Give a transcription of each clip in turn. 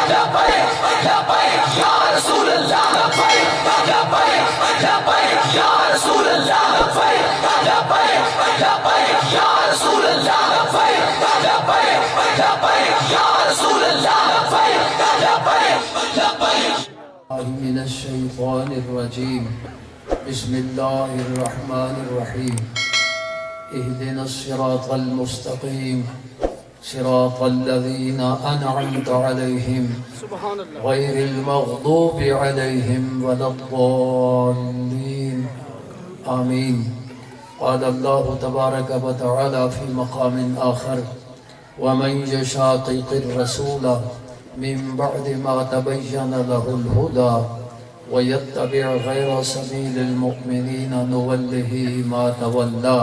یا رسول اللہ یا رسول اللہ یا رسول اللہ یا رسول اللہ من الشیطان الرجیم بسم اللہ الرحمن الرحیم اهدنا الصراط المستقیم صراط الذین انعمت علیہم غیر المغضوب علیہم ولا الضالین آمین قال اللہ تبارک وتعالی فی مقام آخر ومن يشاقق الرسول من بعد ما تبين له الهدى ويتبع غير سبيل المؤمنين نوله ما تولى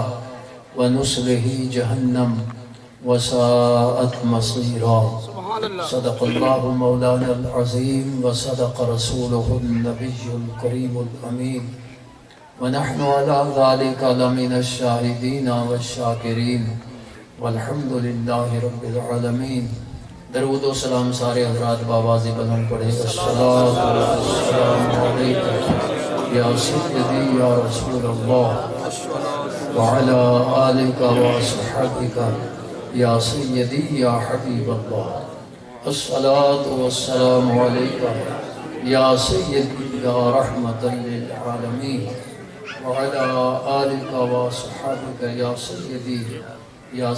ونصله جهنم وساءت مصيرا صدق الله مولانا العظيم وصدق رسوله النبي الكريم الأمين ونحن على ذلك لمن الشاهدين والشاكرين والحمد لله رب العالمين. درود و سلام سارے حضرات بآواز بلند پڑھے. الصلاۃ والسلام علیک یا سیدی یا رسول اللہ وعلی آلک واصحابک یا سیدی یا حبیب اللہ. الصلاۃ والسلام علیک یا سیدی یا رحمۃ للعالمین وعلی آلک واصحابک یا سیدی یا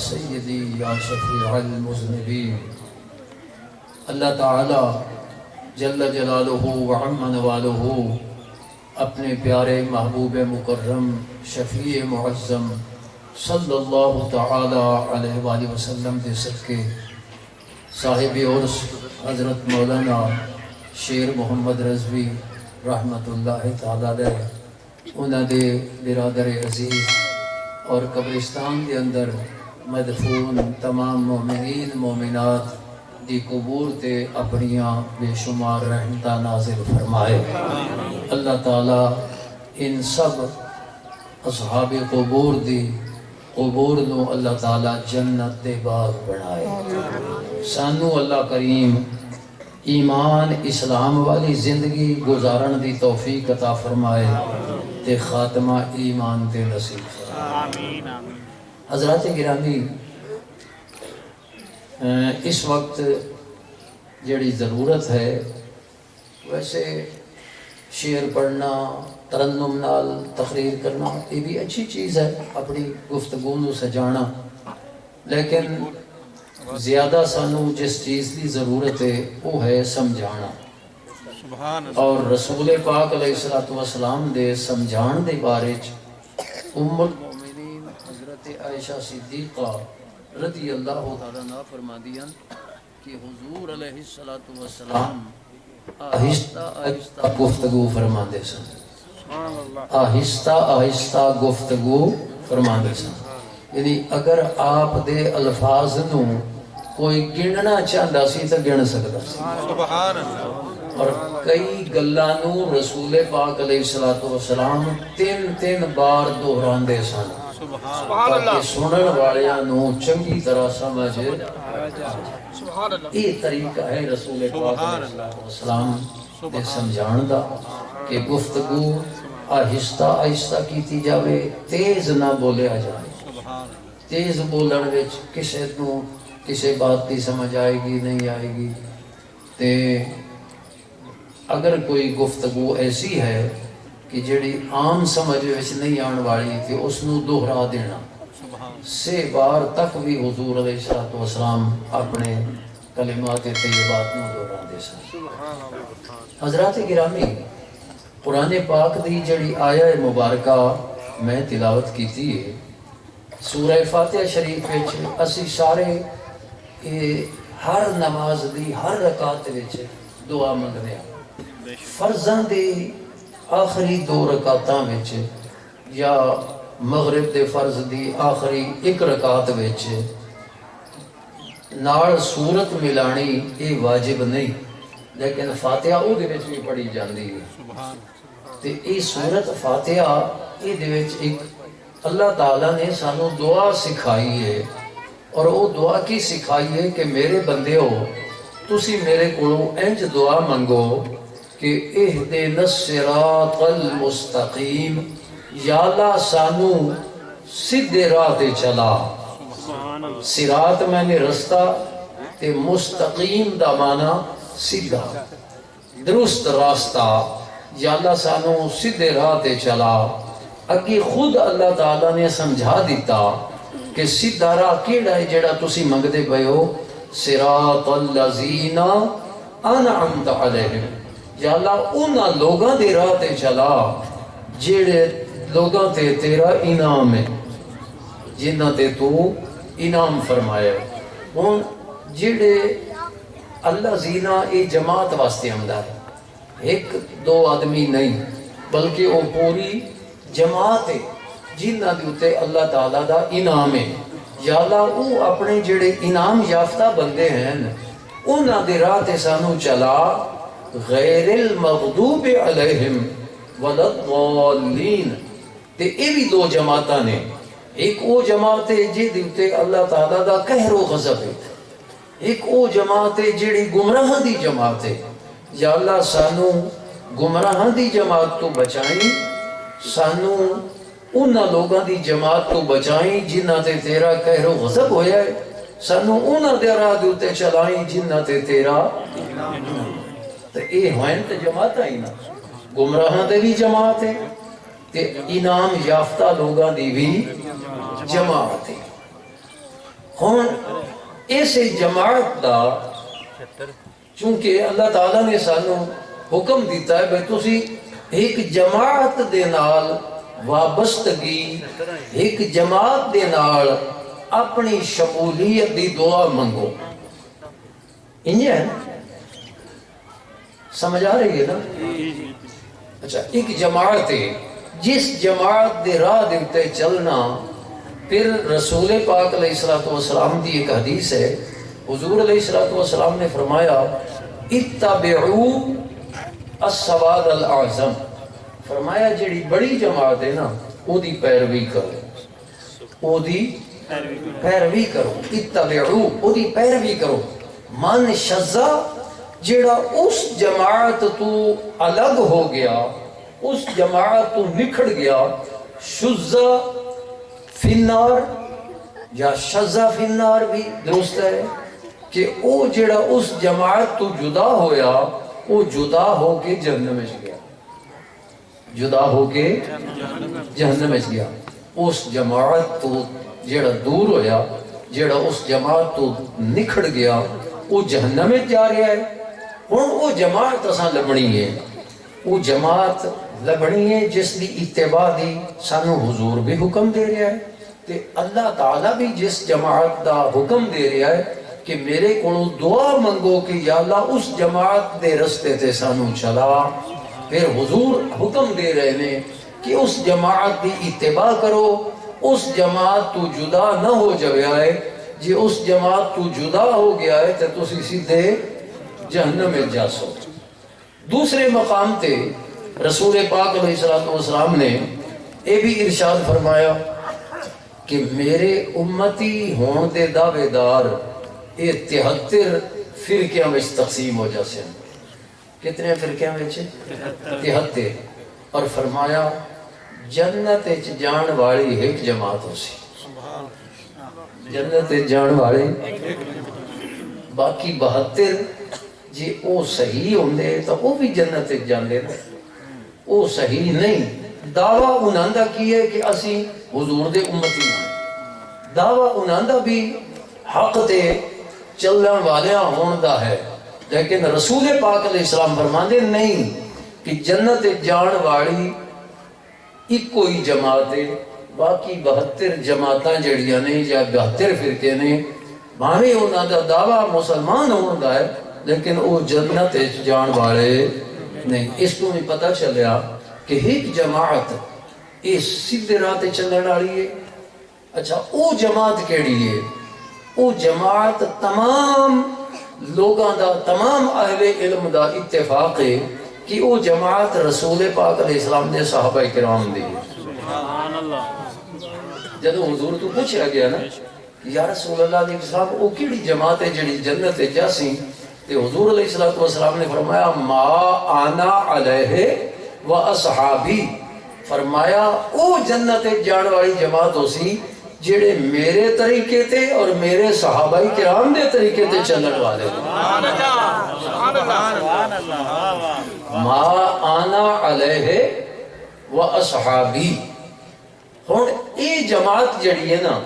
شفیع المذنبین. اللہ تعالی جل جلالہ وعم نوالہ اپنے پیارے محبوب مکرم شفیع معظم صلی اللہ تعالی علیہ وآلہ وسلم دے صدقے صاحب عرس حضرت مولانا شیر محمد رضوی رحمت اللہ تعالی علیہ انہاں دے برادر عزیز اور قبرستان دے اندر مدفون تمام مومنین مومنات دی قبور تے اپنیاں بے شمار رحمتہ نازل فرمائے. اللہ تعالیٰ ان سب اصحاب قبور دی قبور نو اللہ تعالیٰ جنت دے باغ بنائے. سانو اللہ کریم ایمان اسلام والی زندگی گزارن دی توفیق عطا فرمائے تے خاتمہ ایمان تے نصیب فرمائے. حضرات گرامی، اس وقت جڑی ضرورت ہے ویسے شعر پڑھنا ترنم نال تقریر کرنا یہ بھی اچھی چیز ہے، اپنی گفتگو نو سجانا، لیکن زیادہ سانو جس چیز کی ضرورت ہے وہ ہے سمجھانا. اور رسول پاک علیہ السلام دے سمجھان دے بارے ام المومنین حضرت عائشہ صدیقہ رضی اللہ تعالیٰ عنہ فرما دیا کہ حضور علیہ السلام آہستہ آہستہ گفتگو فرما دے سن. آہستہ آہستہ گفتگو فرما دے سن. یعنی اگر آپ دے الفاظ نو کوئی گننا چاہتا سی تو گن سکتا سی. اور کئی گلانو رسول پاک علیہ السلام تین بار دہران دے سن تاکہ سنن والیاں نو چنگی طرح سمجھ. یہ طریقہ ہے رسول پاک علیہ السلام دے سمجھان دا کہ گفتگو آہستہ آہستہ کیتی جاوے، تیز نہ بولیا جائے. تیز بولن وچ کسے بات کی سمجھ آئے گی نہیں آئے گی. تے اگر کوئی گفتگو ایسی ہے کہ جڑی عام سمجھ وچ نہیں آن والی تھی اس نو دوہرا دینا. 6 بار تک بھی حضور علیہ السلام اپنے کلمات طیبات نو دوہرا دے سن. حضرات گرامی، قرآن پاک دی جڑی آیہ مبارکہ میں تلاوت کیتی ہے سورہ فاتحہ شریف وچ اسی سارے ہر نماز دی ہر رکعت وچ دعا منگدے ہیں. فرضاں دی آخری 2 رکعتاں وچ یا مغرب دے فرض دی آخری 1 رکعت وچ نال سورت ملانی یہ واجب نہیں، لیکن فاتحہ او دے وچ بھی پڑھی جاندی ہے. تے یہ سورت فاتحہ یہ دے وچ ایک اللہ تعالیٰ نے سانو دعا سکھائی ہے. اور وہ دعا کی سکھائی ہے کہ میرے بندے ہو تسی میرے کولوں انج دعا منگو کہ اہدنا الصراط المستقیم، یا اللہ سانو سیدھے راہ تے چلا۔ صراط میں نے رستہ تے مستقیم دا معنی سیدھا درست راستہ، یا اللہ سانو سیدھے راہ تے چلا۔ اگے خود اللہ تعالیٰ نے سمجھا دیتا کہ سیدھا راہ کیڑا ہے جڑا تسی منگدے پئے ہو، صراط الذین انعمت علیہم، یا اللہ انہاں لوگاں دے راہ تے چلا جڑے لوگاں تے تیرا انعام ہے، جنہاں تے تو انعام فرمایا۔ ہن جڑے اللہ زینا اے جماعت واسطے آمدا ہے، ایک دو آدمی نہیں بلکہ وہ پوری جماعت ہے جنہاں دے اوتے اللہ تعالیٰ دا انعام ہے۔ یا اللہ او اپنے جڑے انعام یافتہ بندے ہیں انہاں دے راہ تے سانو چلا، غیر المغضوب علیہم ولا الضالین۔ تے اے بھی دو جماعتاں نے، ایک او جماعت ہے جے دے اوتے اللہ تعالیٰ دا قہر و غضب ہے، ایک او جماعت ہے جڑی گمراہ دی جماعت ہے۔ یا اللہ سانو گمراہ دی جماعت تو بچائیں، سانو انہاں لوگاں دی جماعت تو بچائیں جنہاں تے تیرا قہر و غضب ہویا ہے، سانو انہاں دے راہ دے اوتے چلائیں جنہاں تے تیرا تے اے ہوئیں تے جماعت آئی نا، گمراہاں دے بھی جماعت ہے تے انعام یافتہ لوگاں دی بھی جماعت ہے۔ ہن ایسے جماعت دا چونکہ اللہ تعالیٰ نے سانو حکم دیتا ہے بھئی تسی ایک جماعت دے نال وابستگی، ایک جماعت دے نال اپنی شمولیت دی دعا منگو۔ انجھے ہے سمجھ آ رہی ہے نا؟ اچھا ایک جماعت ہے، جس جماعت دے راہ دے تے چلنا، پھر رسول پاک علیہ السلام دی ایک حدیث ہے، حضور علیہ السلام نے فرمایا اتبعوا السواد الاعظم، فرمایا جڑی بڑی جماعت ہے نا او دی پیروی کرو، او دی پیروی کرو، اتبعوا او دی پیروی کرو۔ من شذا جڑا اس جماعت تو الگ ہو گیا، اس جماعت تو نکھڑ گیا، شذا فی النار یا شذا فی النار بھی درست ہے کہ او جڑا اس جماعت تو جدا ہویا وہ جدا ہو کے جہنم میں گیا، جدا ہو کے جہنم میں گیا۔ اس جماعت تو جڑا دور ہویا، جڑا اس جماعت تو نکھڑ گیا وہ جہنم میں جا رہا ہے۔ ہن وہ جماعت اساں لبنی ہے، وہ جماعت لبنی ہے جس دی اتباع دی سانو حضور بھی حکم دے رہا ہے تے اللہ تعالیٰ بھی جس جماعت دا حکم دے رہا ہے کہ میرے کو دعا منگو کہ یا اللہ اس جماعت دے رستے تے سانو چلا۔ پھر حضور حکم دے رہے ہیں کہ اس جماعت دی اتباع کرو، اس جماعت تو جدا نہ ہو جائے، جی اس جماعت تو جدا ہو گیا ہے تو تسی سیدھے جہنم میں جا سو۔ دوسرے مقام تے رسول پاک علیہ السلام نے یہ بھی ارشاد فرمایا کہ میرے امتی ہون دے دعوے دار یہ 73 فرقیاں میں تقسیم ہو جاتے ہیں۔ کتنے فرقیاں میں 73، اور فرمایا جنت جان والی ایک جماعت ہو سی، جنت جان والے باقی 72 جی او صحیح ہوندے تو وہ بھی جنت جاندے نا، وہ صحیح نہیں۔ دعویٰ انہاں دا کی ہے کہ اسی حضور دے امتی ہیں، دعویٰ انہاں دا بھی حق تے چلن والیاں ہون دا ہے، لیکن رسول پاک علیہ السلام فرماندے نہیں کہ جنت جان والی ایک کوئی جماعت ہے، باقی 72 جماعتاں جڑیاں نے یا 72 فرقے نے، بھاویں انہاں دا دعویٰ مسلمان ہون دا ہے لیکن وہ جنت جان والے نہیں۔ اس کو بھی پتہ چلیا کہ ایک جماعت اس سیدھے راہ تے چلن والی ہے۔ اچھا وہ جماعت کیڑی ہے؟ وہ جماعت تمام لوگاں دا، تمام اہل علم دا اتفاق ہے کہ وہ جماعت رسول پاک علیہ السلام دے صحابہ کرام دی ہے۔ سبحان اللہ۔ جدو حضور تو پوچھا گیا نا یا رسول اللہ علیہ السلام وہ کیڑی جماعت ہے جڑی جنت جاسی؟ تو حضور علیہ الصلوۃ والسلام نے فرمایا ما آنا علیہ و اصحابی، فرمایا او جنت جان والی جماعت ہو سی جڑے میرے طریقے تے اور میرے صحابہ کرام دے طریقے تے چلن والے ما آنا علیہ و اصحابی۔ ہن یہ جماعت جڑی ہے نا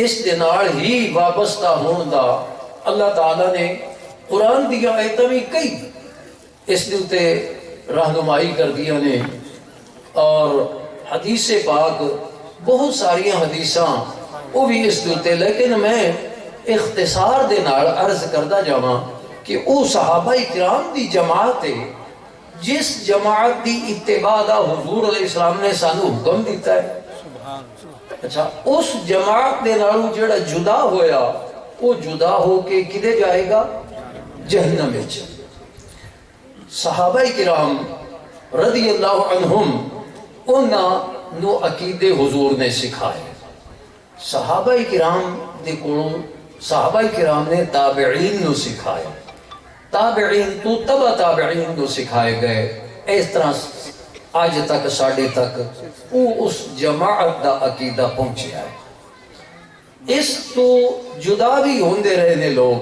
اس دے نال ہی وابستہ ہون دا اللہ تعالیٰ نے قرآن دیا آیتاں بھی کئی اس دے تے رہنمائی کر دیا نے، اور حدیث پاک بہت ساری حدیثاں وہ بھی اس دے تے، لیکن میں اختصار دے نال عرض کردا جاواں کہ او صحابہ کرام دی جماعت ہے جس جماعت دی اتباع دا حضور علیہ السلام نے سانو حکم دیتا ہے۔ اچھا اس جماعت دے نالوں جڑا جدا ہویا وہ جدا ہو کے کدے جائے گا؟ جہنم وچ۔ صحابہ کرام رضی اللہ عنہم انہاں نو عقیدے حضور نے سکھائے۔ صحابہ کرام دے کولوں صحابہ کرام نے تابعین نو سکھائے، تابعین تو تبع تابعین نو سکھائے گئے، اس طرح آج تک ساڑھے تک وہ اس جماعت دا عقیدہ پہنچے آئے۔ اس تو جدا بھی ہوندے رہنے لوگ،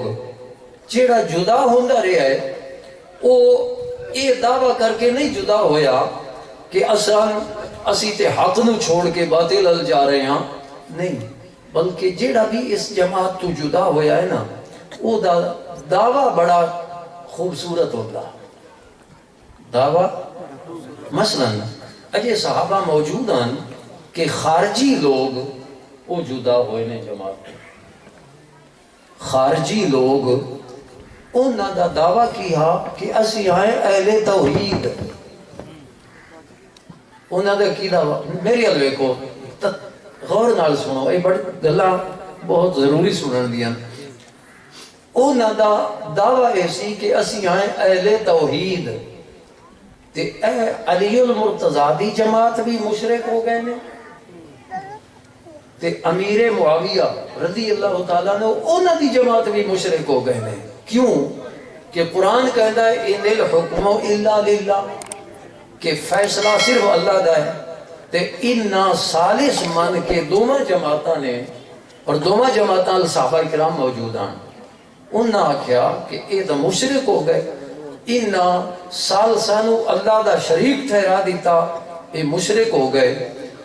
جیڑا جدا ہوندہ رہا ہے وہ یہ دعویٰ کر کے نہیں جدا ہویا کہ اسی تے حق نو چھوڑ کے باطل ال جا رہے ہیں، نہیں، بلکہ جیڑا بھی اس جماعت تو جدا ہویا ہے نا وہ دعویٰ بڑا خوبصورت ہوتا دعویٰ۔ مثلا اجے صحابہ موجود ہیں کہ خارجی لوگ وہ جدا ہوئے نے جماعت، خارجی لوگ انہاں دا دعویٰ کیا کہ اسی آئے اہل توحید، انہاں دا کی دعویٰ؟ میری علوے کو غور نال سنو، یہ بڑی گلاں بہت ضروری سنن دیاں۔ انہاں دا دعویٰ ایسی کہ اسی آئے اہل توحید، تے اے علی المرتضیٰ دی جماعت بھی مشرک ہو گئے نے، تے امیر معاویہ رضی اللہ تعالیٰ نے انہاں دی جماعت بھی مشرک ہو گئے نے۔ کیوں کہ قرآن کہتا ہے ان الحکم الا للہ، کہ فیصلہ صرف اللہ دا ہے، تے انہاں سالس من کے دوما جماعتاں نے، اور دوما جماعتاں صحابہ کرام موجود ہیں، انہاں آکھیا کہ یہ تو مشرک ہو گئے، انہاں سالسانو اللہ دا شریک ٹھہرا دیتا، یہ مشرک ہو گئے۔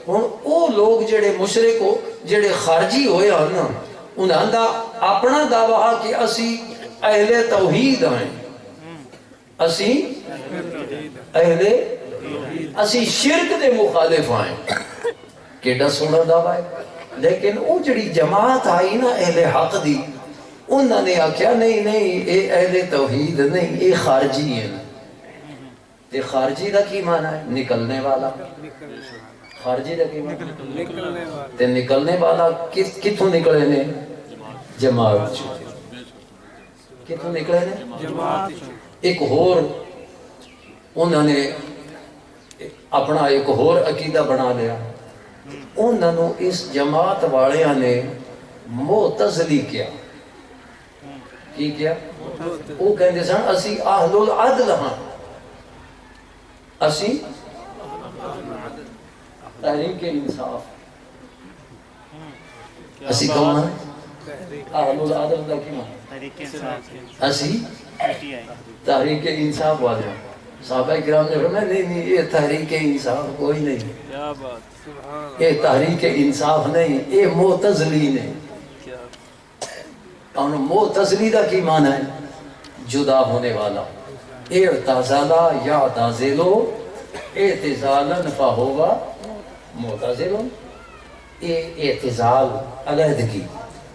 ہن او لوگ جڑے مشرک ہو جڑے خارجی ہوئے ہیں انہاں دا اپنا دعویٰ کہ اسی اہل توحید ہیں، اسی اہل اسی شرک دے مخالف ہیں، کیڑا سونا دعویٰ ہے۔ لیکن وہ جڑی جماعت آئی نا اہل حق دی، انہوں نے آکھیا نہیں نہیں اے اہل توحید نہیں، اے خارجی ہیں۔ تے خارجی دا کی معنی ہے؟ نکلنے والا۔ خارجی دا کی معنی؟ تے نکلنے والا کتھوں نکلے نے؟ جماعت چوں۔ کتھوں نکلے نے؟ جماعت چوں۔ ایک اور انہوں نے اپنا ایک اور عقیدہ بنا لیا، انہوں نے اس جماعت والیاں نے معتزلی کیا۔ کی کیا؟ وہ کہندے سن اسی اہل العدل ہاں، اسی تحریک انصاف، اسی کون ہیں؟ اہل العدل دا کی معنی؟ اسی تحریک انصاف والے ہیں۔ صحابہ کرام نے فرمایا نہیں نہیں یہ تحریک انصاف کوئی نہیں، یہ تحریک انصاف نہیں، یہ معتزلی نے۔ اور معتزلی دا کی معنی ہے؟ جدا ہونے والا۔ اعتزالہ یعتزلو اعتزالا فہوا معتزل، یہ اعتزال علیحدگی،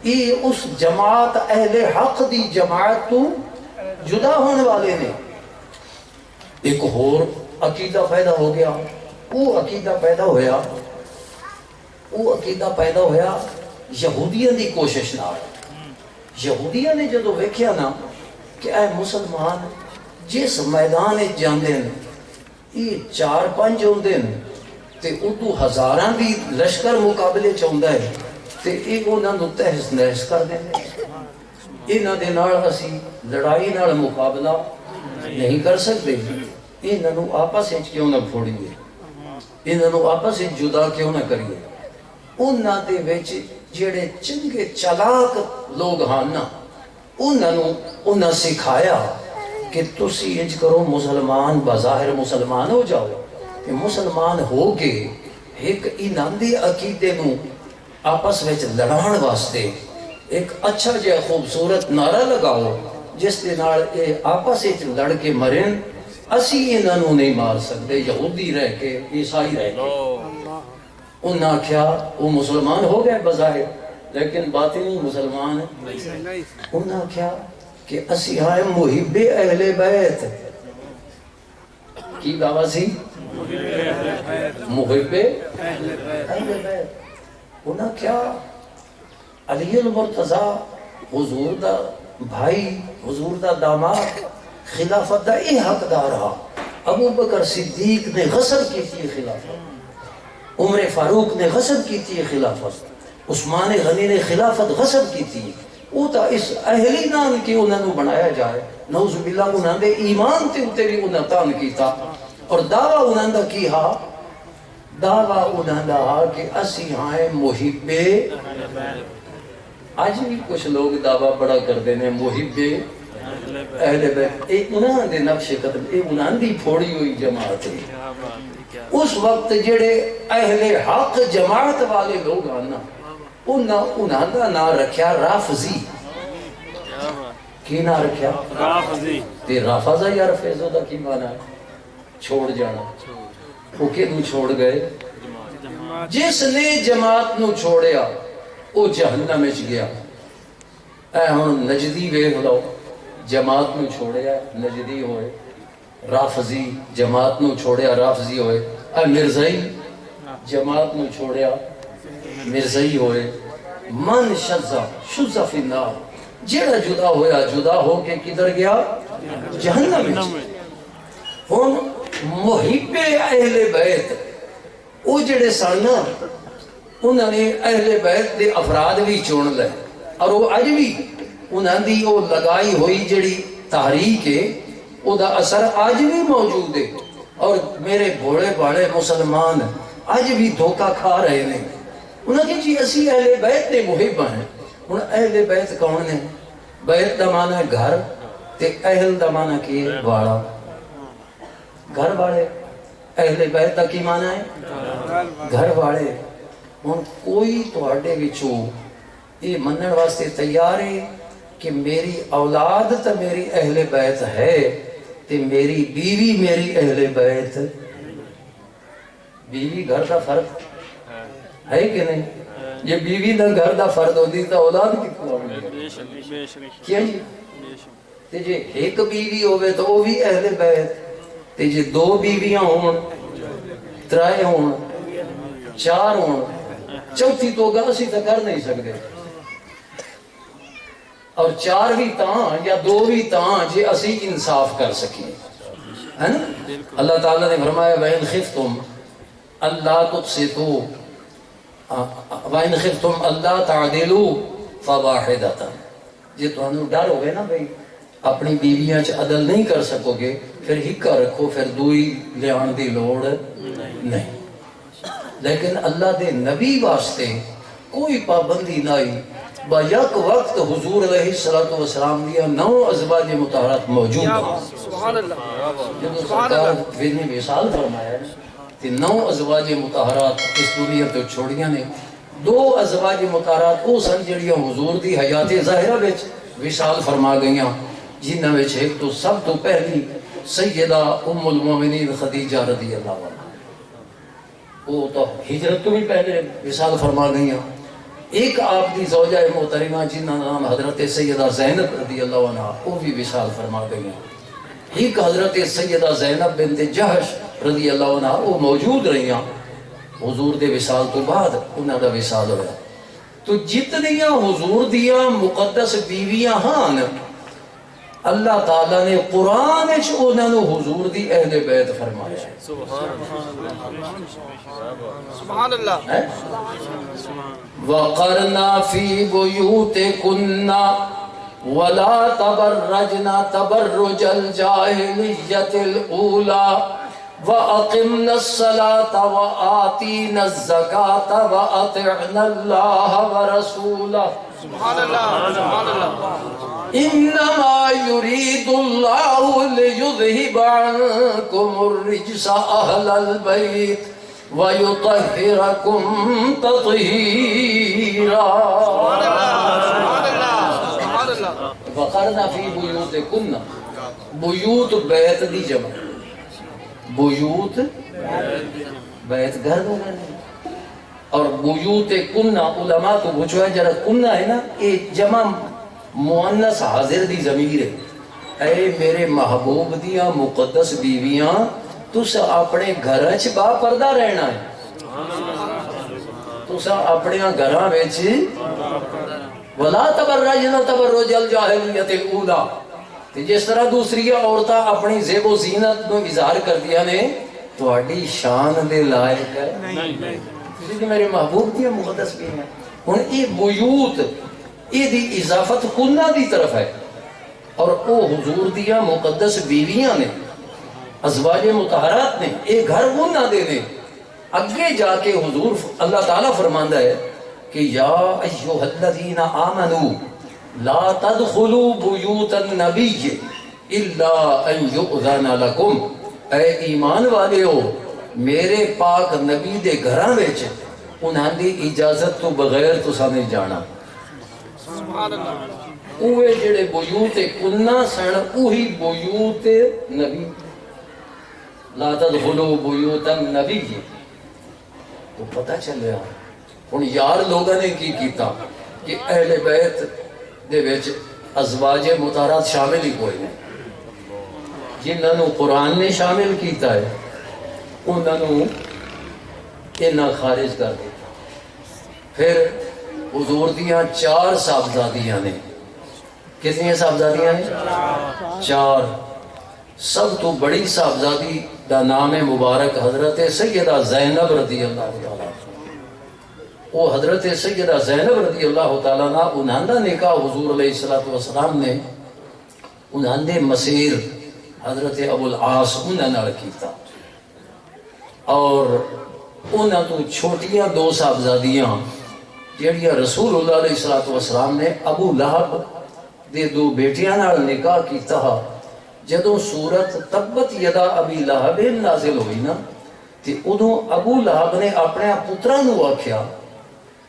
یہ اس جماعت اہل حق دی جماعت تو جدا ہونے والے نے۔ ایک اور عقیدہ پیدا ہو گیا، وہ عقیدہ پیدا ہویا یہودیاں دی کوشش نال۔ یہودیاں نے جدو ویکھیا نا کہ اے مسلمان جس میدان جاندے ہیں یہ 4-5 ہوندے ہیں تے ادو ہزاراں دی لشکر مقابلے چاہتا ہے تے یہ انہاں نوں تہس نہس کر دیں، انہاں دے نال اسی لڑائی نال مقابلہ نہیں کر سکتے، انہاں نو آپس وچ کیوں نہ پھوڑیے، انہاں نو آپس وچ جدا کیوں نہ کریے۔ انہاں دے وچ جڑے چنگے چلاک لوگ ہن نا، انہاں سکھایا کہ تسی انج کرو، مسلمان بظاہر مسلمان ہو جاؤ، کہ مسلمان ہو کے ایک انہاں دے عقیدے نو آپس وچ لڑان واسطے ایک اچھا جہا خوبصورت نعرہ لگاؤ جس دے نال اے آپس وچ لڑ کے مرن۔ اسی انہاں نو نہیں مار سکتے یہودی رہ کے، عیسائی رہ کے۔ انہاں آکھیا وہ مسلمان ہو گئے بظاہر لیکن باطنی مسلمان ہے۔ انہاں آکھیا کہ اسی آئے محب اہل بیت، کی دعویٰ سی؟ محب اہل بیت۔ انہاں کیا علی المرتضیٰ حضور دا بھائی، حضور دا داماد، خلافت دا اے حقدار رہا۔ ابو بکر صدیق نے غصب کی تھی خلافت، عمر فاروق نے غصب کی تھی خلافت، عثمان غنی نے خلافت غصب کی تھی۔ وہ تا اس اہلی نام کی انہوں نے بنایا جائے، نعوذ باللہ انہوں نے ایمان تے اتنے بھی انہوں تان کیتا، اور دعویٰ انہوں نے کیا، دعویٰ انہوں نے کہ اسی ہائیں محب۔ آج بھی کچھ لوگ دعویٰ بڑا کر دینے محب اہل بیت، ایک انہوں نے نقش قدم، ایک انہوں نے پھوڑی ہوئی جماعت ہے۔ اس وقت جڑے اہل حق جماعت والے لوگ آنا، انہوں نے نام رکھیا رافضی۔ کی نام رکھیا؟ رافضی۔ تے رافضہ یا رفیضہ دا کی معنی ہے؟ چھوڑ جانا۔ وہ کیوں چھوڑ گئے؟ جس نے جماعت نو چھوڑیا وہ جہنم وچ گیا۔ اے ہن نجدی ویکھ لو، جماعت نو چھوڑیا نجدی ہوئے، رافضی جماعت نو چھوڑیا رافضی ہوئے، اے مرزائی جماعت نو چھوڑیا مرزائی ہوئے۔ من شذا شذا فی النار، جڑا جدا ہویا جدا ہو کے کدھر گیا؟ جہنم وچ۔ ہن محب اہل بیت وہ جڑے سن انہوں نے اہل بیت دے افراد بھی چون لے، اور وہ اج بھی انہوں نے وہ لگائی ہوئی جڑی تحریک ہے وہ دا اثر آج بھی موجود ہے، اور میرے بھوڑے بھاڑے مسلمان آج بھی دھوکہ کھا رہے ہیں۔ انہوں نے جی اسی اہل بیت دے محب ہیں۔ انہوں اہل بیت کون نے؟ بیت دا معنی ہے گھر، تے اہل دا معنی کی واڑا، گھر والے۔ اہل بیت دا کی معنی ہے؟ گھر والے۔ ہن کوئی تواڈے وچوں یہ منن واسطے تیار ہے کہ میری اولاد تا میری اہل بیت ہے تے میری بیوی میری اہل بیت؟ بیوی گھر دا فرد ہے کہ نہیں؟ یہ بیوی دا گھر دا فرد ہوتی تو اولاد کتنا ہوگی؟ کیا جی؟ تے جے ایک بیوی ہوئے تو وہ بھی اہل بیت، تے جے دو بیویاں ہون، ترائے ہون، چار ہون، چوتھی تو گا اسی تو کر نہیں سکتے، اور چار بھی تاں یا دو بھی تاں جے اسی انصاف کر سکیں، ہے نا؟ اللہ تعالیٰ نے فرمایا وَإِنْ خِفْتُمْ أَلَّا تُقْسِطُوا وَإِنْ خِفْتُمْ أَلَّا تَعْدِلُوا فَوَاحِدَةً۔ جے تو انہوں ڈر ہوئے نا بھئی اپنی بیویاں چ عدل نہیں کر سکو گے، پھر ہکا رکھو، پھر دوئی لے آن دی لوڑ نہیں۔ لیکن اللہ دے نبی واسطے کوئی پابندی نہیں، با یک وقت حضور علیہ السلام دیا 9 ازواج مطہرات موجود ہیں۔ سبحان اللہ۔ جب سرکار نے مثال فرمایا ہے کہ 9 ازواج مطہرات اس دنیا تو چھوڑیاں نے، 2 ازواج مطہرات وہ سن جڑیاں حضور دی حیات ظاہرہ وچ وصال فرما گئیاں، جنہاں وچ ایک تو سب تو پہلی سیدہ ام المومنین خدیجہ رضی اللہ عنہ، وہ تو ہجرت تو بھی پہلے وصال فرما گئیاں۔ ایک آپ دی زوجہ محترمہ جنہاں نام حضرت سیدہ زینب رضی اللہ عنہ، وہ بھی وصال فرما گئیاں۔ ایک حضرت سیدہ زینب بنت جہش رضی اللہ عنہ وہ موجود رہیاں حضور دے وصال تو بعد انہاں دا وصال ہویا۔ تو جتنیاں حضور دیاں مقدس بیویاں ہاں، اللہ تعالیٰ نے قرآن وچ انہاں نو حضور دی اہل بیت فرمایا ہے۔ سبحان اللہ۔ وَقَرْنَا فِي بُيُوتِكُنَّ ولا تبرجنا تبرج الجاہلیت الاولی وَأَقِمْنَا الصَّلَاةَ وَآتِينَا الزَّكَاةَ وَأَطِعْنَا اللَّهَ وَرَسُولَهُ سبحان اللہ سبحان اللہ إِنَّمَا يُرِيدُ اللَّهُ لِيُذْهِبَ عَنكُمُ الرِّجْسَ أَهْلَ الْبَيْتِ وَيُطَهِّرَكُمْ تَطْهِيرًا وَقَرْنَ فِي بُيُوتِكُنَّ بیوت بیت دی جمع بیوت بیت گھر ہوگا نہیں اور بیوت کنہ علماء تو پوچھو ہے جرا کنہ ہے نا یہ جمع مؤنث حاضر دی ضمیر ہے اے میرے محبوب دیاں مقدس بیویاں تُس اپنے گھرچ با پردہ رہنا ہے تُس اپنے گھراں وچ وَلَا تَبَرَّجْنَا تَبَرُّجَ الْجَاهِلِيَّةِ الْأُولَى جس طرح دوسری عورتاں اپنی زیب و زینت کو اظہار کر دیا نے تو اڈی شان دے لائق ہے کیونکہ میرے محبوب کی مقدس بھی ہیں ہن یہ بیوت یہ دی اضافت کنہ دی طرف ہے اور او حضور دیا مقدس بیویاں نے ازواج مطہرات نے یہ گھر وہ نہ دے دیں اگے جا کے حضور اللہ تعالیٰ فرماندہ ہے کہ یا ایھا الذین آمنوا لا تدخلوا بیوت النبی الا ان یؤذن لکم اے ایمان والے ہو میرے پاک نبی دے گھراں وچ انہاں دی اجازت تو بغیر تساں نہیں جانا سبحان اللہ اوے جڑے بیوت کنہ سن اوہی بیوت نبی لا تدخلوا بیوت النبی تو پتہ چلیا ہن یار لوگوں نے کی کیتا کہ اہل بیت دے وچ ازواج مطہرات شامل ہی کوئی نہیں جنہاں نو قرآن نے شامل کیتا ہے انہاں نو انہاں خارج کر دیتا پھر حضور دیاں 4 صاحبزادیاں نے کتنی صاحبزادیاں ہیں 4 سب تو بڑی صاحبزادی دا نام مبارک حضرت سیدہ زینب رضی اللہ تعالیٰ وہ حضرت سیدہ زینب رضی اللہ تعالیٰ عنہ انہاں دا نکاح حضور علیہ السلام نے انہاں دے مسیر حضرت ابو العاص انہاں نال کیتا اور انہاں تو چھوٹیاں 2 صاحبزادیاں جڑیاں رسول اللہ علیہ السلام نے ابو لہب دے 2 بیٹیاں نال نکاح کیتا جدوں سورت تبت یدا ابی لہب نازل ہوئی نا تے ادوں ابو لہب نے اپنے پتراں نو آکھیا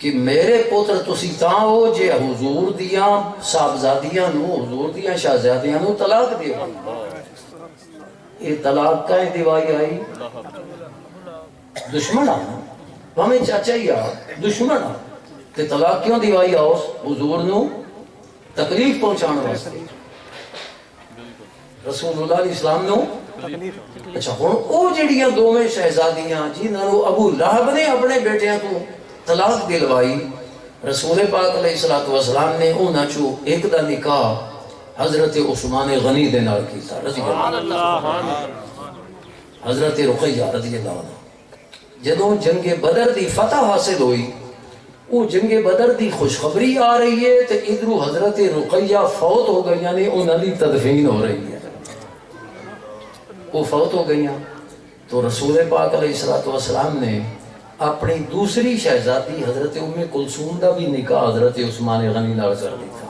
کہ میرے پتر تسی تاں ہو جے حضور دیاں صاحبزادیاں نو حضور دیاں شہزادیاں نو طلاق دیو یہ طلاق کا دیوائی آئی دشمن آنا ہمیں چاچا ہی آ دشمن آ کہ طلاق کیوں دیوائی آؤ حضور نو تکلیف پہنچانا واسطے رسول اللہ علیہ السلام نو اچھا ہن او جڑیاں دوویں شہزادیاں جنہاں نو ابو لہب نے اپنے بیٹیاں تو طلاق دلوائی رسول پاک علیہ السلام نے انہاں چوں ایک دا نکاح حضرت عثمان غنی دے نال کیتا رضی اللہ حضرت رقیہ رضی اللہ عنہ جدوں جنگ بدر دی فتح حاصل ہوئی وہ جنگ بدر دی خوشخبری آ رہی ہے تو ادھروں حضرت رقیہ فوت ہو گئی یعنی انہاں دی تدفین ہو رہی ہے وہ فوت ہو گئی تو رسول پاک علیہ السلام نے اپنی دوسری شہزادی حضرت ام کلثوم دا بھی نکاح حضرت عثمان غنی نال کر دیا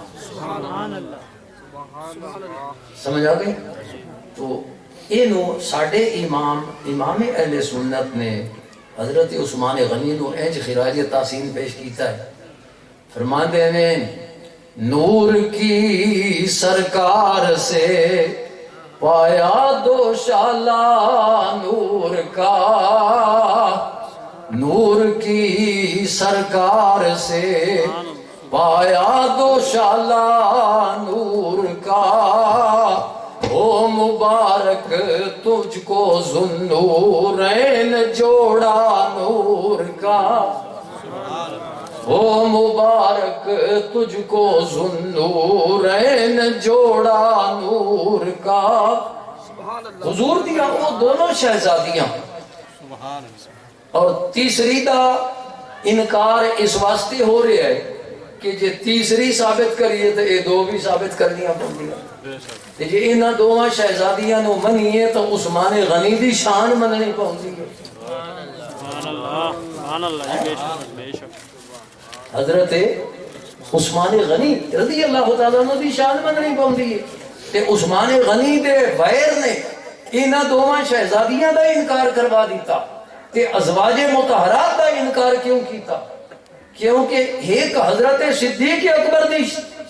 سمجھ آ گئی تو اینو ساڈے امام اہل سنت نے حضرت عثمان غنی نو انج خراج تحسین پیش کیتا ہے فرماتے ہیں نور کی سرکار سے پایا 2 شالہ نور کا نور کی سرکار سے پایا 2 شالہ نور کا او مبارک تجھ کو ذوالنورین جوڑا نور کا او مبارک تجھ کو ذوالنورین جوڑا نور کا حضور دیا وہ دونوں شہزادیاں اور تیسری دا انکار اس واسطے ہو رہا ہے کہ جے تیسری ثابت کریے تو یہ دو بھی ثابت کرنیاں پوندیاں تے جے انہاں دوواں شہزادیاں نو منیے تو عثمان غنی دی شان مننی پوندی ہے سبحان اللہ بے شک بے شک حضرت عثمان غنی رضی اللہ تعالیٰ عنہ دی شان مننی پوندی ہے تے عثمان غنی دے وائر نے انہاں دوواں شہزادیاں دا انکار کروا دیتا تے ازواج مطہرات دا انکار کیوں کیتا کیونکہ ایک حضرت صدیق اکبر دی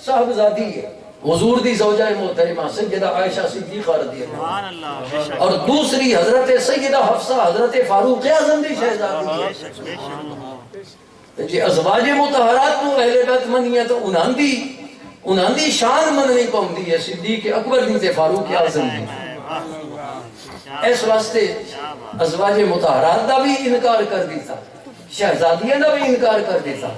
صاحبزادی ہے حضور دی زوجہ محترمہ سیدہ عائشہ صدیقہ رضی سبحان اللہ اللہ بے شک اور دوسری حضرت سیدہ حفصہ حضرت فاروق اعظم دی شہزادی بے شک بے شک ہے جی ازواج مطہرات نو اہل بیت منیے تو انہاں دی شان مننی پوندی ہے صدیق اکبر دی تے فاروق اعظم دی اس واسطے ازواج مطہرات دا بھی انکار کر دیتا شہزادیاں دا بھی انکار کر دیتا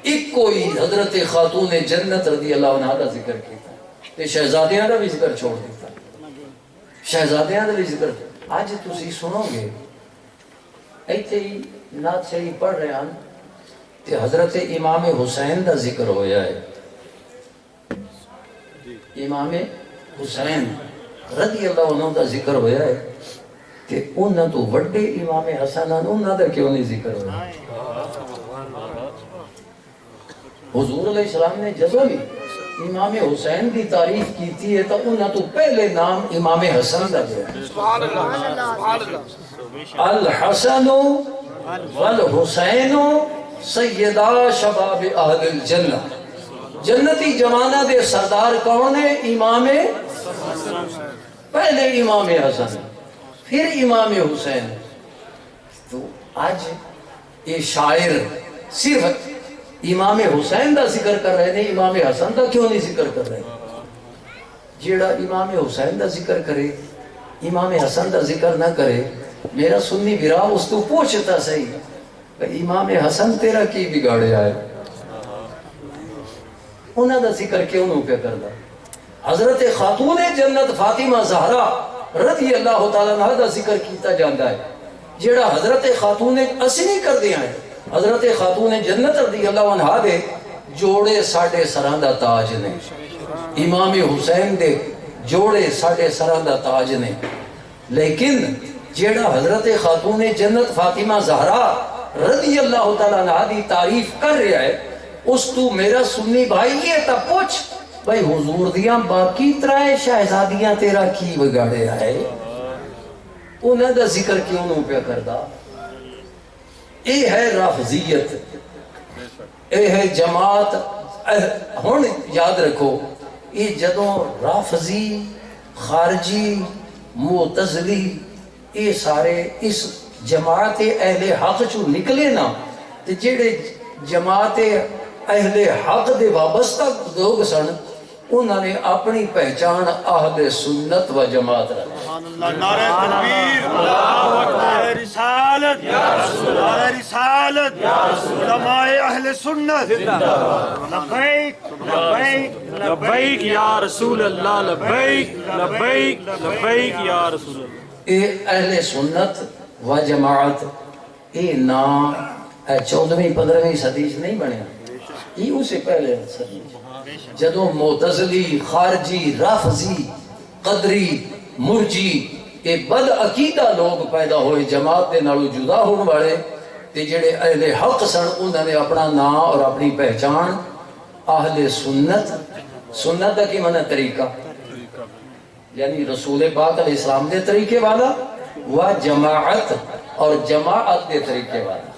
ایک کوئی حضرت خاتون جنت رضی اللہ عنہ دا ذکر کیتا تے شہزادیاں دا بھی ذکر چھوڑ دیتا شہزادیاں دا بھی ذکر آج تسی سنو گے ایتھے ہی نعت شریف پڑھ رہے ہیں تے حضرت امام حسین دا ذکر ہویا ہے امام حسین رضی اللہ عنہ دا ذکر ہویا ہے کہ انہاں تو وڈے امام حسن انہاں دا کیوں نہیں ذکر ہویا حضور علیہ السلام نے جب بھی امام حسین دی تعریف کیتی ہے تو انہاں تو پہلے نام امام حسن دا دیا سبحان اللہ سبحان اللہ الحسن والحسین سیدہ شباب اہل الجنہ جنتی جمانہ دے سردار کون ہے امام پہلے امام حسن پھر امام حسین تو آج یہ شاعر صرف امام حسین دا ذکر کر رہے ہیں امام حسن دا کیوں نہیں ذکر کر رہے جیڑا امام حسین دا ذکر کرے امام حسن دا ذکر نہ کرے میرا سنی برا اس تو پوچھتا صحیح کہ امام حسن تیرا کی بگاڑے آئے انہوں دا ذکر کیوں نہیں پہ کرتا حضرت خاتون جنت فاطمہ زہرا رضی اللہ تعالیٰ عنہ دا ذکر کیتا جاندہ ہے جیڑا حضرت خاتون اصلی کر دیا ہے حضرت خاتون جنت رضی اللہ عنہ دے جوڑے ساڑھے سراندہ تاج نے امام حسین دے جوڑے ساڑھے سراندہ تاج نے لیکن جیڑا حضرت خاتون جنت فاطمہ زہرا رضی اللہ تعالیٰ عنہ دی تعریف کر رہا ہے اس تو میرا سنی بھائی یہ تا پوچھ بھائی حضور دیاں باقی ترائے شہزادیاں تیرا کی بگاڑے آئے انہوں دا ذکر کیوں نہیں پہ کردا اے ہے رافضیت اے ہے جماعت ہون یاد رکھو یہ جدوں رافضی خارجی معتزلی یہ سارے اس جماعت اہل حق چو نکلے نا تے جڑے جماعت اہل حق دے وابستہ لوگ سن انہوں نے اپنی پہچان اہل سنت و جماعت رکھا نعرہ تکبیر اللہ اکبر رسالت نعرہ رسالت علماء اہل سنت لبیک لبیک لبیک یا رسول اللہ لبیک لبیک لبیک یا رسول اللہ اے اہل سنت و جماعت اے نام 14ویں 15ویں صدی نہیں بنیا یہ اسے پہلے صدی جدوں معتزلی خارجی رافضی قدری مرجی یہ بد عقیدہ لوگ پیدا ہوئے جماعت دے نالو جدا ہونے والے تے جڑے اہل حق سن انہوں نے اپنا نام اور اپنی پہچان اہل سنت سنت دا کی منع طریقہ یعنی رسول پاک علیہ السلام دے طریقے والا و جماعت اور جماعت دے طریقے والا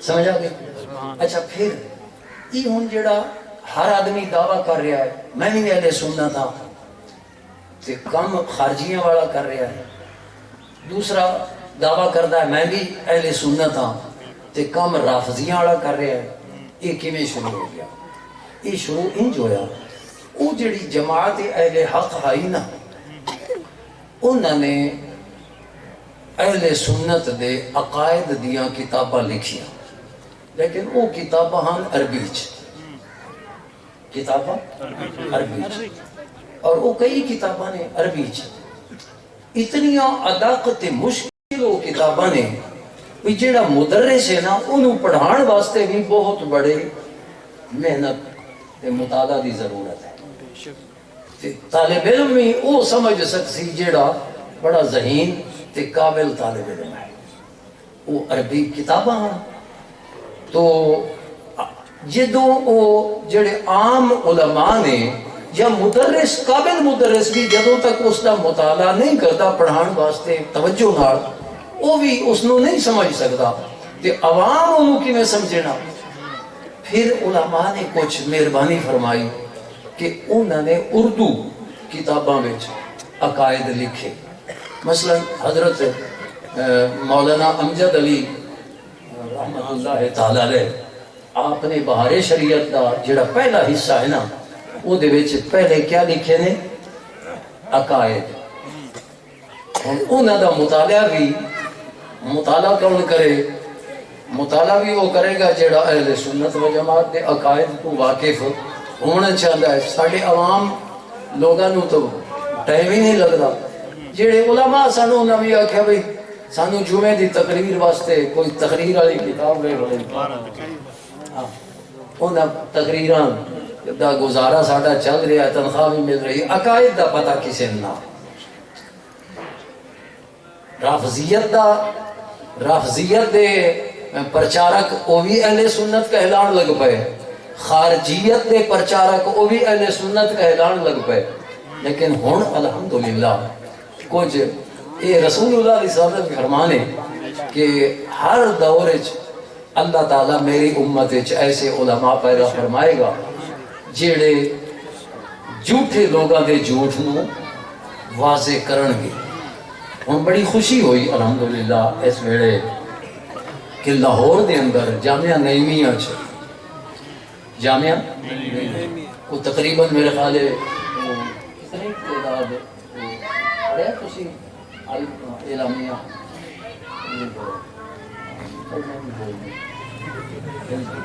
سمجھا گئے اچھا پھر یہ ہون جڑا ہر آدمی دعویٰ کر رہا ہے میں بھی اہل سنت تھا تے کم خارجیاں والا کر رہا ہے دوسرا دعویٰ کرتا ہے میں بھی اہل سنت ہاں تے کم رافضیاں والا کر رہا ہے یہ کیویں شروع ہو گیا یہ شروع انج ہویا وہ جڑی جماعت اہل حق آئی نا انہوں نے اہل سنت دے عقائد دیاں کتاباں لکھیاں لیکن وہ کتاباں ہن عربی کتاباں عربی اور وہ کئی کتاباں نے عربی اتنی ادق تے مشکل وہ کتاباں نے بھی جڑا مدرس ہے نا انہوں پڑھان واسطے بھی بہت بڑے محنت تے مطالعہ دی ضرورت ہے تے طالب علم بھی وہ سمجھ سکسی جڑا بڑا ذہین تے قابل طالب علم ہے وہ عربی کتاباں ہیں تو جدوں وہ جڑے عام علماء نے یا مدرس قابل مدرس بھی جدوں تک اس کا مطالعہ نہیں کرتا پڑھان واسطے توجہ نال وہ بھی اس نو نہیں سمجھ سکتا تے عوام انہوں کی میں سمجھنا پھر علماء نے کچھ مہربانی فرمائی کہ انہوں نے اردو کتاباں وچ عقائد لکھے مثلا حضرت مولانا امجد علی رحمت اللہ تعالی علیہ آپ نے بہار شریعت دا جڑا پہلا حصہ ہے نا وہ دے وچ پہلے کیا لکھے نے عقائد انہوں دا مطالعہ کون کرے مطالعہ بھی وہ کرے گا جڑا اہل سنت و جماعت دے عقائد کو واقف ہونا چاہتا ہے ساڑھے عوام لوگوں تو ٹائم ہی نہیں لگتا جڑے علماء سانو انہوں بھی آکھیا بھئی سانو جمعے دی تقریر واسطے کوئی تقریر والی کتاب لے بڑے انہوں تقریران دا گزارا ساڑھا چل رہا ہے تنخواہ بھی مل رہی عقائد دا پتہ کسے نہ رافضیت دے پرچارک وہ بھی اہل سنت کہلان لگ پئے خارجیت دے پرچارک وہ بھی اہل سنت کہلان لگ پئے لیکن ہن الحمدللہ کچھ یہ رسول اللہ علیہ وسلم فرمانے کہ ہر دور اللہ تعالیٰ میری امت ایسے علماء پیدا فرمائے گا جڑے جھوٹے لوگاں دے جھوٹ نو واضح کرن گے ہن بڑی خوشی ہوئی الحمدللہ اس ویلے کہ لاہور دے اندر جامعہ نعیمیہ جامعہ کو تقریباً میرے خیال ہے کتنی تعداد ہے تسی اعلامیہ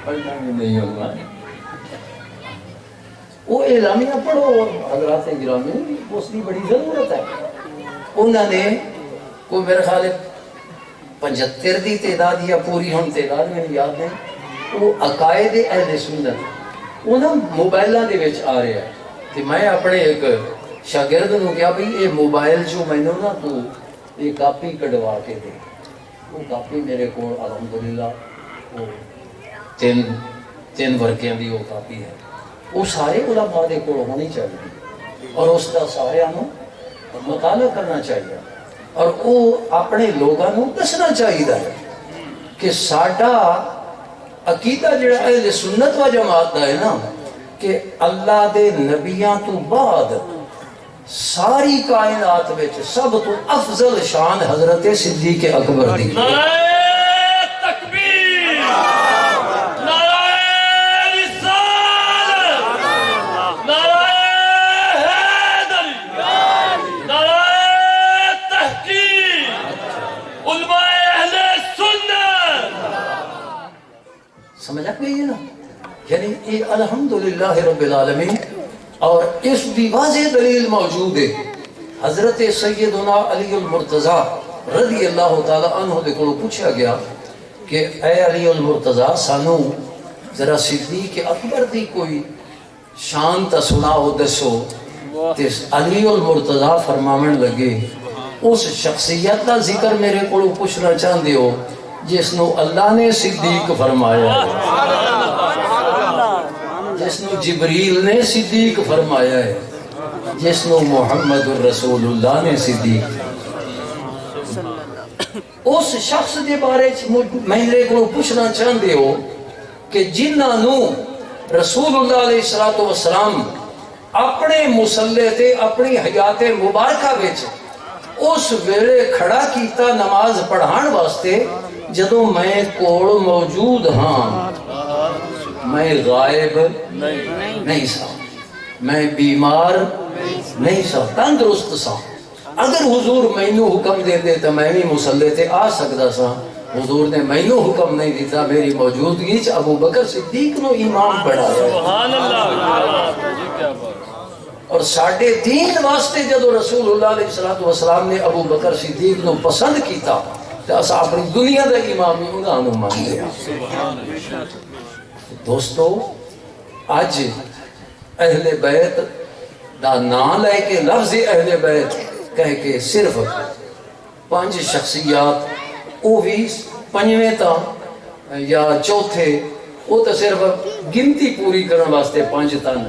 پڑھنا بھی نہیں ہوگا وہ اعلامیہ پڑھو حضرات گرامی اس کی بڑی ضرورت ہے انہوں نے کوئی میرے خیال ہے 75 دی تعداد یا پوری ہم تعداد میں یاد نہیں وہ عقائد اہل سنت انہوں موبائلہ دے وچ آ رہے ہیں کہ میں اپنے ایک شاگرد نو کیا بھئی یہ موبائل جو میں نے نا تو یہ کاپی کڑوا کے دے وہ کاپی میرے کو الحمدللہ وہ تین ورقیاں دی وہ کاپی ہے وہ سارے علماء دے کو ہونی چاہیے اور اس کا سارے مطالعہ کرنا چاہیے اور وہ اپنے لوگوں کو دسنا چاہیے کہ ساڈا عقیدہ جڑا اہل سنت و جماعت دا ہے نا کہ اللہ دے نبیاں تو بعد ساری کائنات وچ سب تو افضل شان حضرت صدیق اکبر دی سمجھ گئی ہے نا یعنی یہ الحمدللہ رب العالمین اور اس بھی واضح دلیل موجود ہے حضرت سیدنا علی المرتضیٰ رضی اللہ تعالیٰ عنہ دے کو پوچھا گیا کہ اے علی المرتضیٰ سانو ذرا صدیق اکبر دی کوئی شان تا سناؤ دسو علی المرتضیٰ فرماون لگے اس شخصیت کا ذکر میرے کو پوچھنا چاہتے ہو جس نو اللہ نے صدیق فرمایا ہے جس نو جبریل نے صدیق فرمایا ہے جس نو محمد الرسول اللہ نے صدیق اس شخص دے بارے میں کو پوچھنا چاہتے ہو کہ جنہاں نو رسول اللہ علیہ السلام اپنے مسلح تے اپنی حیات مبارکہ وچ اس ویلے کھڑا کیتا نماز پڑھان واسطے جدوں میں کوڑ موجود ہاں میں غائب نہیں سا میں بیمار نہیں سا تندرست سا اگر حضور مینوں حکم دے دے تو میں بھی مصلی تے آ سکتا سا حضور نے مینوں حکم نہیں دیتا میری موجودگی چ ابو بکر صدیق نو امام بنایا سبحان اللہ اور ساڑھے دین واسطے جدو رسول اللہ علیہ السلام نے ابو بکر صدیق نو پسند کیتا تو اسا اپنی دنیا دا امام ہی انہاں نوں مانتے ہیں. دوستو اج اہل بیت دا نام لے کے لفظ اہل بیت کہہ کے صرف 5 شخصیات وہ بھی 5ویں تا یا چوتھے وہ تو صرف گنتی پوری کرنے واسطے 5 تن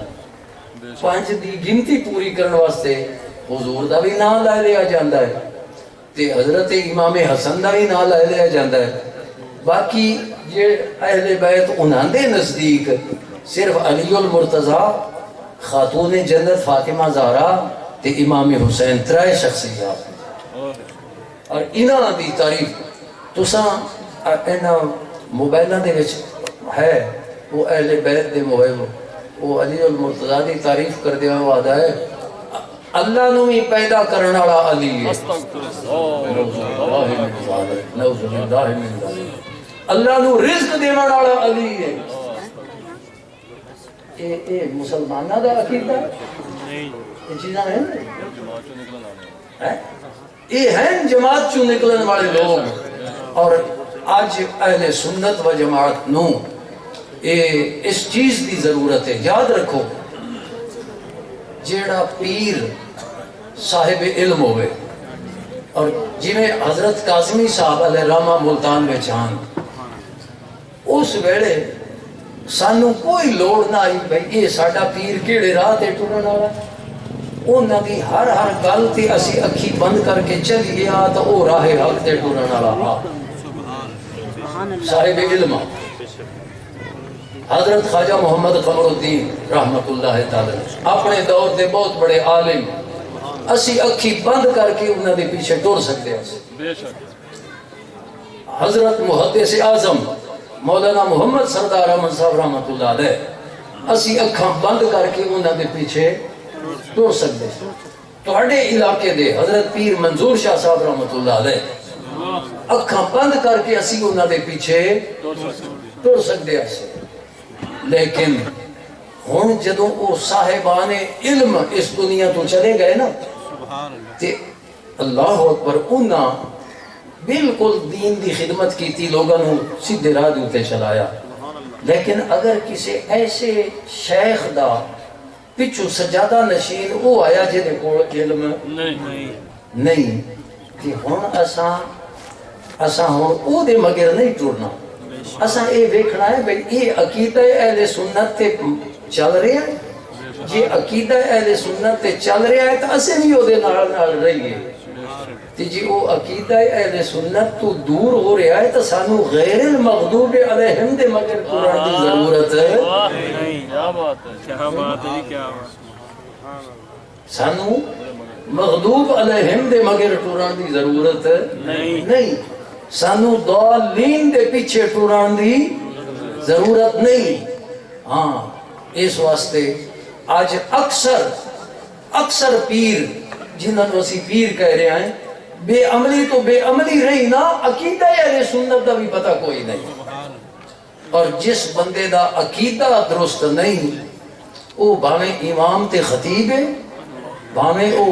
5 دی گنتی پوری کرنے واسطے حضور دا بھی نام لے لیا جاندہ ہے تے حضرت امام حسن دا بھی نام لے لیا جاندہ ہے. باقی یہ اہل بیت انہاں دے نزدیک صرف علی المرتضی، خاتون جنت فاطمہ زہرا تے امام حسین 3 شخصیات. اور انہاں دی تعریف تساں انہاں موبائلاں دے وچ ہے وہ اہل بیت دے محب وہ علی المرتضی دی تعریف کر دیا ہوا ہے اللہ نو ہی پیدا کرنے والا علی ہے. نعوذ باللہ من ذالک. اللہ نو رزق دینے والا علی ہے. اے مسلمانہ دا عقیدہ نہیں یہ چیزاں ہیں یہ ہیں جماعت چوں نکلن والے لوگ. اور آج اہل سنت و جماعت نو اس چیز دی ضرورت ہے. یاد رکھو جیڑا پیر صاحب علم ہوئے اور جنہیں حضرت قاسمی صاحب علیہ رحمہ ملتان میں چاہن اس ویڑے سانو کوئی لوڑ نہ آئی بھئی یہ ساڑا پیر کیڑے راہ تے ٹرن آ رہا انہاں دی ہر گل تے اسی اکھی بند کر کے چل گیا تو او راہ حق تے ٹرن آ رہا صاحب علم حضرت خواجہ محمد قمر الدین رحمت اللہ تعالی اپنے دور دے بہت بڑے عالم اسی اکھی بند کر کے انہاں دے پیچھے ٹر سکتے ہیں. حضرت محدث اعظم مولانا محمد سردار احمد صاحب رحمت اللہ علیہ اسی اکھاں بند کر کے انہاں دے پیچھے ٹر سکتے ہیں. تواڈے علاقے دے حضرت پیر منظور شاہ صاحب رحمت اللہ علیہ اکھاں بند کر کے اسی انہاں دے پیچھے ٹر سکتے ہیں. لیکن ہن جدوں وہ صاحبان علم اس دنیا تو چلے گئے نا تے اللہ اکبر انہاں بالکل دین دی خدمت کی تھی لوگوں نے سیدھے راہ دوتے چلایا. لیکن اگر کسی ایسے شیخ دا پچھو سجادہ نشین وہ آیا جنہیں کو علم نہیں کہ ہن اساں ہن او دے مگر نہیں ٹرنا. اساں اے ویکھنا ہے بھئی یہ عقیدہ اہل سنت تے چل رہا ہے. یہ عقیدہ اہل سنت تے چل رہا ہے تو اسے بھی او دے نال رہیے. تے جی او عقیدہ اہل سنت تو دور ہو رہا ہے تو سانو غیر المغضوب علیہم دے مگر قرآن دی ضرورت ہے. کیا بات ہے کیا بات ہے کیا سانو مغضوب علیہم دے مگر قرآن دی ضرورت نہیں. سانو ضالین دے پیچھے ٹران دی ضرورت نہیں. ہاں اس واسطے آج اکثر پیر جنہاں کو اسی پیر کہہ رہے ہیں بے عملی تو بے عملی رہی نا عقیدہ اہل سنت دا بھی پتہ کوئی نہیں. اور جس بندے دا عقیدہ درست نہیں وہ بھاویں امام تے خطیب ہے بھاویں وہ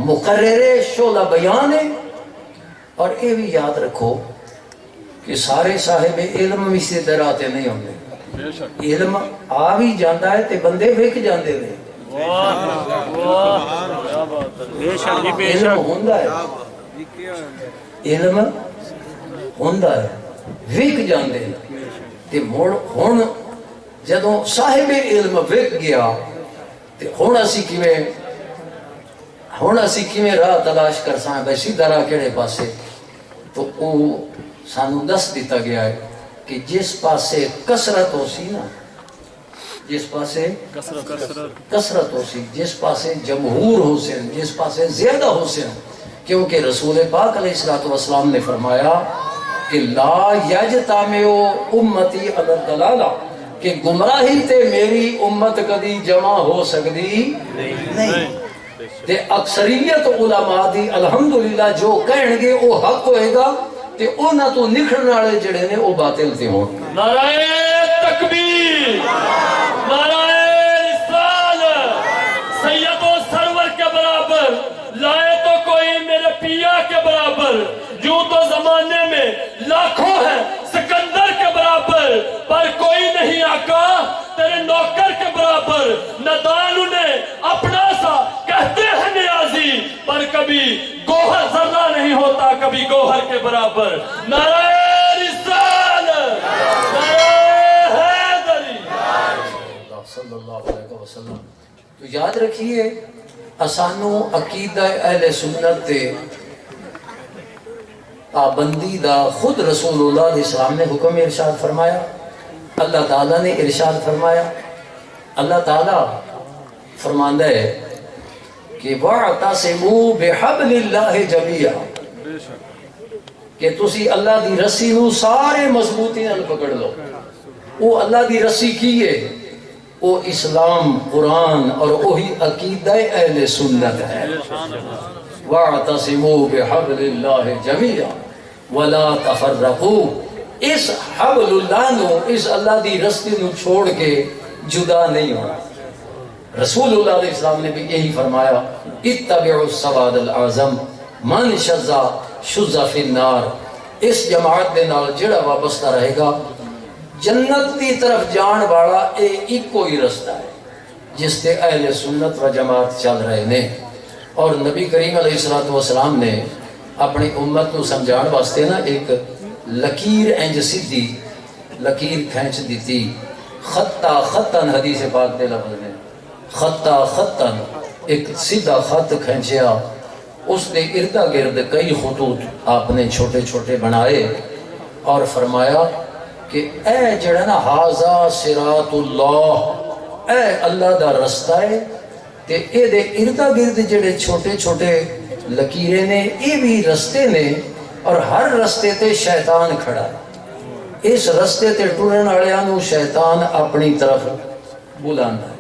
مقرر شعلہ بیان ہے. اور یہ بھی یاد رکھو کہ سارے صاحب علم بھی سے دراتے نہیں ہوں گے. علم آ بھی جاندہ ہے تے بندے ویک جاندے نہیں. علم ہوندہ ہے علم ہوندہ ہے ویک جاندے تے موڑ ہون جدوں صاحب علم ویک گیا تے ہون اسی کیویں راہ تلاش کر ساں بھئی سیدھا راہ کیڑے پاسے. تو او سانو دس دیتا گیا ہے کہ جس پاسے کثرت ہو سی نا جس پاسے کثرت ہو سی جس پاسے جمہور ہو سن جس پاسے زیادہ ہو سن کیونکہ رسول پاک علیہ السلام نے فرمایا کہ لا یجتمع امتی علی الضلالہ کہ گمراہی تے میری امت کدی جمع ہو سکتی نہیں. تے اکثریت علماء دی الحمدللہ جو کہیں گے وہ حق ہوئے گا تے اونا تو نکھڑنے والے جڑے نے وہ باطل تے ہوں. نعرہ تکبیر نعرہ رسالت سید و سرور کے برابر لائے تو کوئی میرے پیا کے برابر جو تو زمانے میں میدان انہیں اپنا سا کہتے ہیں نیازی، پر کبھی گوہر ذرہ نہیں ہوتا کبھی گوہر کے برابر. نعرہ رسالت، نعرہ حیدری. صلی اللہ علیہ وسلم. تو یاد رکھیے اسانو عقیدہ اہل سنت تے پابندی دا خود رسول اللہ علیہ السلام نے حکم ارشاد فرمایا، اللہ تعالیٰ نے ارشاد فرمایا. اللہ تعالیٰ فرماندہ ہے کہ وَاعْتَصِمُوا بِحَبْلِ اللَّهِ جَمِيعًا، کہ تسی اللہ دی رسی نو سارے مضبوطی نال پکڑ لو. وہ اللہ دی رسی کی ہے، وہ اسلام، قرآن اور وہی عقیدہ اہل سنت ہے. وَاعْتَصِمُوا بِحَبْلِ اللَّهِ جَمِيعًا وَلَا تَفَرَّقُوا. اس حبل اللہ نو، اس اللہ دی رسی نو چھوڑ کے جدا نہیں ہونا. رسول اللہ علیہ السلام نے بھی یہی فرمایا، اتبعوا السواد الاعظم من شذا شذ فی النار. اس جماعت دے نال جڑا وابستہ رہے گا جنت دی طرف جان والا اے ایک ہی رستہ ہے جس تے اہل سنت و جماعت چل رہے نے. اور نبی کریم علیہ السلام نے اپنی امت کو سمجھان واسطے نا ایک لکیر انج سیدھی لکیر کھینچ دیتی. خطا خطن حدیث پاک دے لفظ نے، خطا خطن ایک سیدھا خط کھینچیا، اس نے اردا گرد کئی خطوط آپ نے چھوٹے چھوٹے بنائے اور فرمایا کہ اے جڑا نا ہاذا صراط اللہ، اے اللہ دا رستہ ہے، تے اے دے اردا گرد جڑے چھوٹے چھوٹے لکیرے نے اے بھی رستے نے، اور ہر رستے تے شیطان کھڑا ہے. اس رستے تے ٹرن والےاں نو شیطان اپنی طرف بلاندا ہے.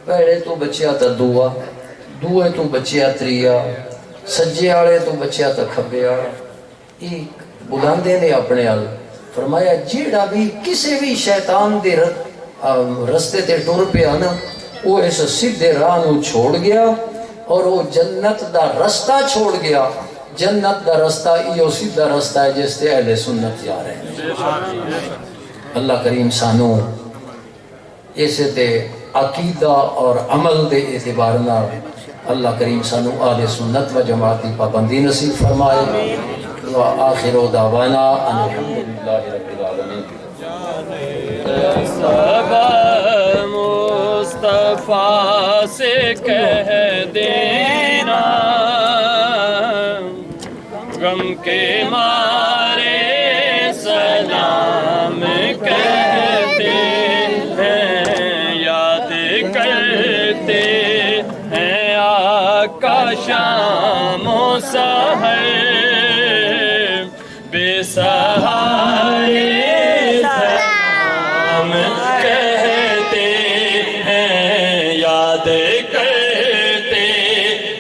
پہلے تو بچیا تا دعا، دوئے تو بچیا تریا، سجے والے تو بچیا تا کھبے والا، ایک بلاندے نے اپنے ال. فرمایا جیڑا بھی کسی بھی شیطان دے رستے تے ٹر پیا نا، وہ اس سیدھے راہ نو چھوڑ گیا اور وہ جنت دا رستہ چھوڑ گیا. جنت دا رستہ یہ سیدھا رستہ ہے جس تے اہل سنت جا رہے ہیں. اللہ کریم سانو اسے تے عقیدہ اور عمل دے اعتبار نال اللہ کریم سانو اہل سنت و جماعت کی پابندی نصیب فرمائے. وآخر دعوانا ان الحمدللہ رب العالمین. مصطفیٰ سے کہہ دینا غم کے مارے سلام کہتے ہیں، یاد کرتے ہیں آقا شام و سحر، بے سہارے سلام کہتے ہیں، یاد کرتے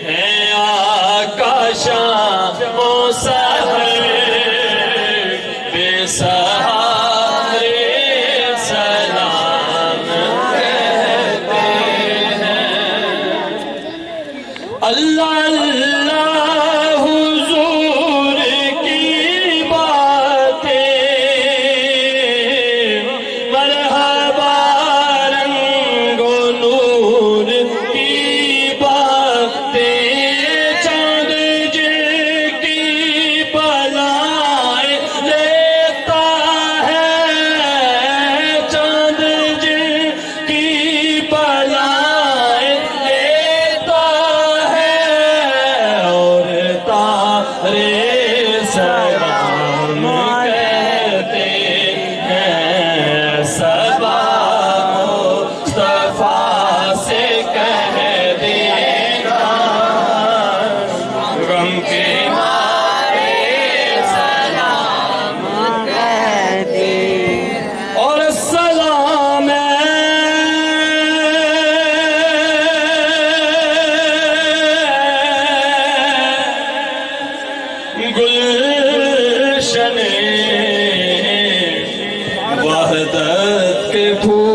ہیں آقا شام و سحر، بے سہارے سلام کہتے ہیں. اللہ اللہ حضور کی باتیں، مرحبا رنگ و نور کی باتیں، چاند جن کی بلائیں لیتا ہے، چاند جن کی بلائیں لیتا ہے، اور تارے سلام کہتے ہیں. صبا مصطفیٰ سے کہہ دینا غم کے مارے سلام کہتے ہیں. اور السلام گلشن وحدت کے پھول،